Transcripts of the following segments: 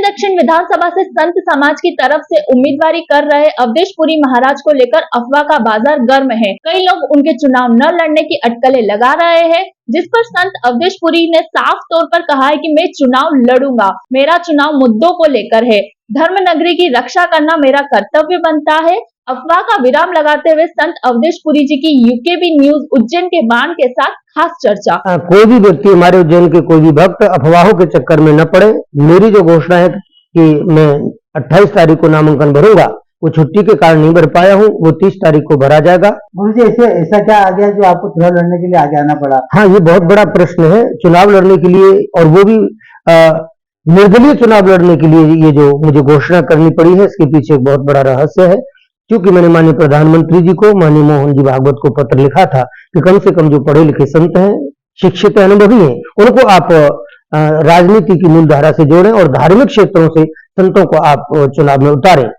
दक्षिण विधानसभा से संत समाज की तरफ से उम्मीदवारी कर रहे अवधेश पुरी महाराज को लेकर अफवाह का बाजार गर्म है। कई लोग उनके चुनाव न लड़ने की अटकलें लगा रहे हैं, जिस पर संत अवधेश पुरी ने साफ तौर पर कहा है कि मैं चुनाव लड़ूंगा, मेरा चुनाव मुद्दों को लेकर है, धर्म नगरी की रक्षा करना मेरा कर्तव्य बनता है। अफवाह का विराम लगाते हुए संत अवधेश पुरी जी की यूकेबी न्यूज उज्जैन के बाण के साथ खास चर्चा। कोई भी व्यक्ति, हमारे उज्जैन के कोई भी भक्त अफवाहों के चक्कर में न पड़े। मेरी जो घोषणा है कि मैं 28 तारीख को नामांकन भरूंगा, वो छुट्टी के कारण नहीं भर पाया हूँ, वो 30 तारीख को भरा जाएगा। मुझे ऐसा क्या आ गया जो आपको चुनाव लड़ने के लिए आगे आना पड़ा? हाँ, ये बहुत बड़ा प्रश्न है। चुनाव लड़ने के लिए, और वो भी निर्दलीय चुनाव लड़ने के लिए, ये जो मुझे घोषणा करनी पड़ी है, इसके पीछे एक बहुत बड़ा रहस्य है। क्योंकि मैंने माननीय प्रधानमंत्री जी को, माननीय मोहन जी भागवत को पत्र लिखा था कि कम से कम जो पढ़े लिखे संत हैं, शिक्षित अनुभवी हैं, उनको आप राजनीति की मूल धारा से जोड़ें और धार्मिक क्षेत्रों से संतों को आप चुनाव में उतारें।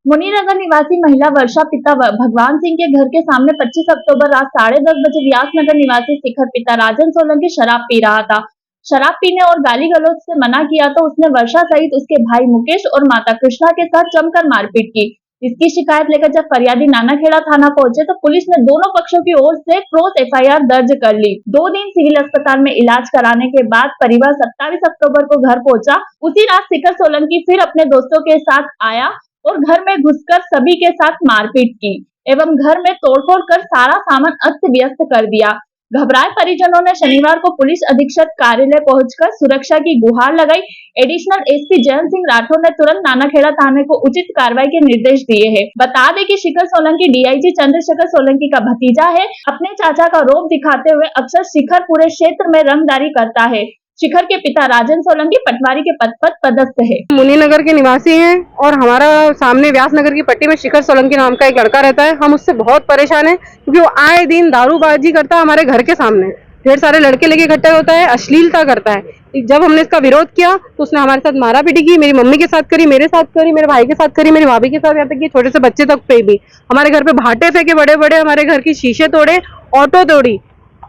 मुनीनगर निवासी महिला वर्षा पिता भगवान सिंह के घर के सामने 25 अक्टूबर रात 10:30 बजे व्यासनगर निवासी शिखर पिता राजन सोलंकी शराब पी रहा था। शराब पीने और गाली गलौज से मना किया तो उसने वर्षा सहित उसके भाई मुकेश और माता कृष्णा के साथ जमकर मारपीट की। इसकी शिकायत लेकर जब फरियादी नानाखेड़ा थाना पहुंचे तो पुलिस ने दोनों पक्षों की ओर से क्रॉस एफआईआर दर्ज कर ली। 2 दिन सिविल अस्पताल में इलाज कराने के बाद परिवार 27 अक्टूबर को घर पहुंचा। उसी रात शिखर सोलंकी फिर अपने दोस्तों के साथ आया और घर में घुसकर सभी के साथ मारपीट की एवं घर में तोड़फोड़ कर सारा सामान अस्त व्यस्त कर दिया। घबराए परिजनों ने शनिवार को पुलिस अधीक्षक कार्यालय पहुंचकर सुरक्षा की गुहार लगाई। एडिशनल एसपी जयंत सिंह राठौर ने तुरंत नानाखेड़ा थाने को उचित कार्रवाई के निर्देश दिए हैं। बता दें कि शिखर सोलंकी डीआईजी चंद्रशेखर सोलंकी का भतीजा है। अपने चाचा का रोब दिखाते हुए अक्सर शिखर पूरे क्षेत्र में रंगदारी करता है। शिखर के पिता राजन सोलंकी पटवारी के पद पर पदस्थ है। मुनीनगर के निवासी हैं और हमारा सामने व्यासनगर की पट्टी में शिखर सोलंकी नाम का एक लड़का रहता है। हम उससे बहुत परेशान हैं क्योंकि वो आए दिन दारूबाजी करता है हमारे घर के सामने। ढेर सारे लड़के लेके इकट्ठा होता है, अश्लीलता करता है। जब हमने इसका विरोध किया तो उसने हमारे साथ मारा पीटी की, मेरी मम्मी के साथ करी, मेरे साथ करी, मेरे भाई के साथ करी, मेरी भाभी के साथ, यहाँ तक कि छोटे से बच्चे तक पे भी। हमारे घर पे भाटे फेंके बड़े बड़े, हमारे घर की शीशे तोड़े, ऑटो तोड़ी।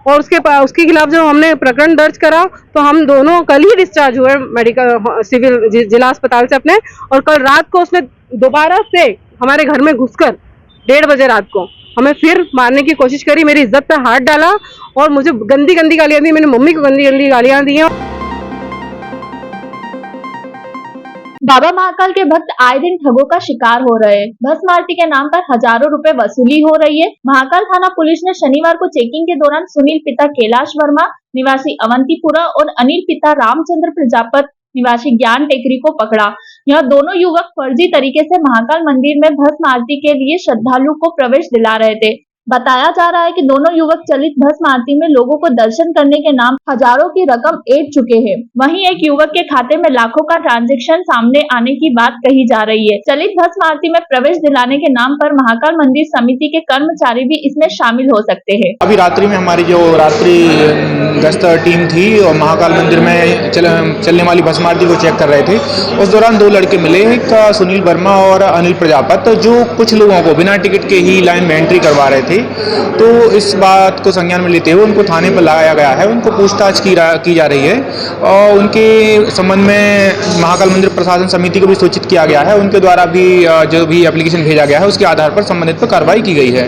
और उसके खिलाफ जो हमने प्रकरण दर्ज करा तो हम दोनों कल ही डिस्चार्ज हुए मेडिकल सिविल जिला अस्पताल से अपने। और कल रात को उसने दोबारा से हमारे घर में घुसकर 1:30 बजे रात को हमें फिर मारने की कोशिश करी, मेरी इज्जत पे हाथ डाला और मुझे गंदी गंदी गालियां दी। मैंने मम्मी को गंदी गंदी गालियां दी। बाबा महाकाल के भक्त आए दिन ठगों का शिकार हो रहे हैं। भस्म आरती के नाम पर हजारों रुपए वसूली हो रही है। महाकाल थाना पुलिस ने शनिवार को चेकिंग के दौरान सुनील पिता कैलाश वर्मा निवासी अवंतीपुरा और अनिल पिता रामचंद्र प्रजापत निवासी ज्ञान टेकरी को पकड़ा। यह दोनों युवक फर्जी तरीके से महाकाल मंदिर में भस्म आरती के लिए श्रद्धालु को प्रवेश दिला रहे थे। बताया जा रहा है कि दोनों युवक चलित भस्म आरती में लोगों को दर्शन करने के नाम हजारों की रकम ऐंठ चुके हैं। वहीं एक युवक के खाते में लाखों का ट्रांजैक्शन सामने आने की बात कही जा रही है। चलित भस्म आरती में प्रवेश दिलाने के नाम पर महाकाल मंदिर समिति के कर्मचारी भी इसमें शामिल हो सकते हैं। अभी रात्रि में हमारी जो रात्रि गश्त टीम थी और महाकाल मंदिर में चलने वाली भस्म आरती को चेक कर रहे थे। उस दौरान 2 लड़के मिले, एक सुनील वर्मा और अनिल प्रजापत, जो कुछ लोगों को बिना टिकट के ही लाइन में एंट्री करवा रहे थे। तो इस बात को संज्ञान में लेते हुए उनको थाने पर लगाया गया है। उनको पूछताछ की जा रही है और उनके संबंध में महाकाल मंदिर प्रशासन समिति को भी सूचित किया गया है। उनके द्वारा भी जो भी एप्लीकेशन भेजा गया है उसके आधार पर संबंधित पर कार्रवाई की गई है।